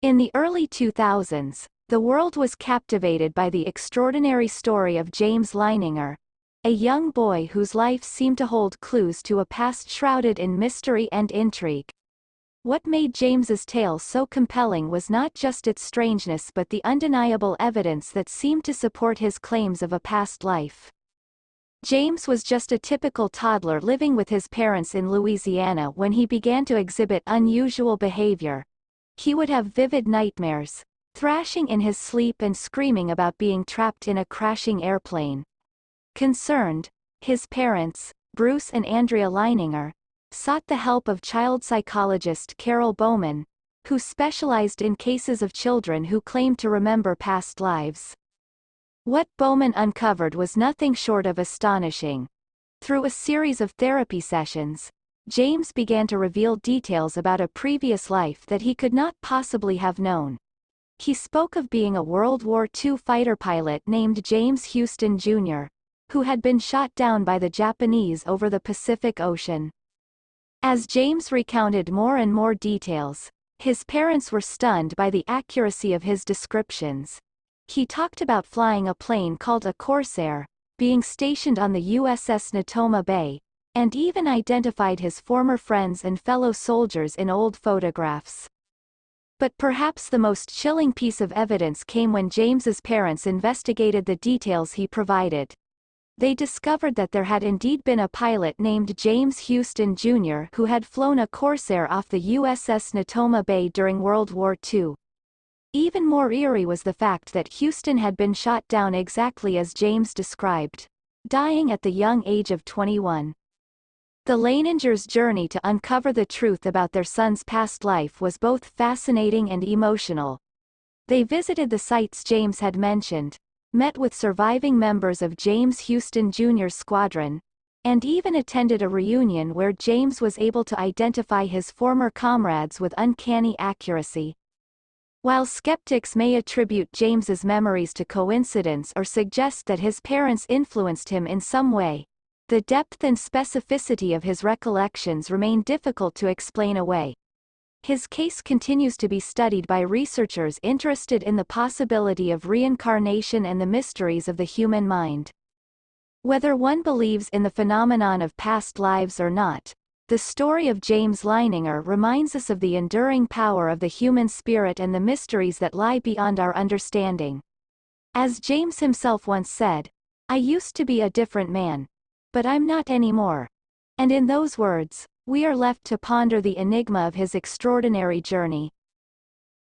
In the early 2000s, the world was captivated by the extraordinary story of James Leininger, a young boy whose life seemed to hold clues to a past shrouded in mystery and intrigue. What made James's tale so compelling was not just its strangeness but the undeniable evidence that seemed to support his claims of a past life. James was just a typical toddler living with his parents in Louisiana when he began to exhibit unusual behavior. He would have vivid nightmares, thrashing in his sleep and screaming about being trapped in a crashing airplane. Concerned, his parents, Bruce and Andrea Leininger, sought the help of child psychologist Carol Bowman, who specialized in cases of children who claimed to remember past lives. What Bowman uncovered was nothing short of astonishing. Through a series of therapy sessions, James began to reveal details about a previous life that he could not possibly have known. He spoke of being a World War II fighter pilot named James Houston Jr., who had been shot down by the Japanese over the Pacific Ocean. As James recounted more and more details, his parents were stunned by the accuracy of his descriptions. He talked about flying a plane called a Corsair, being stationed on the USS Natoma Bay, and even identified his former friends and fellow soldiers in old photographs. But perhaps the most chilling piece of evidence came when James's parents investigated the details he provided. They discovered that there had indeed been a pilot named James Houston Jr. who had flown a Corsair off the USS Natoma Bay during World War II. Even more eerie was the fact that Houston had been shot down exactly as James described, dying at the young age of 21. The Leiningers' journey to uncover the truth about their son's past life was both fascinating and emotional. They visited the sites James had mentioned, met with surviving members of James Houston Jr.'s squadron, and even attended a reunion where James was able to identify his former comrades with uncanny accuracy. While skeptics may attribute James's memories to coincidence or suggest that his parents influenced him in some way, the depth and specificity of his recollections remain difficult to explain away. His case continues to be studied by researchers interested in the possibility of reincarnation and the mysteries of the human mind. Whether one believes in the phenomenon of past lives or not, the story of James Leininger reminds us of the enduring power of the human spirit and the mysteries that lie beyond our understanding. As James himself once said, "I used to be a different man. But I'm not anymore." And in those words, we are left to ponder the enigma of his extraordinary journey.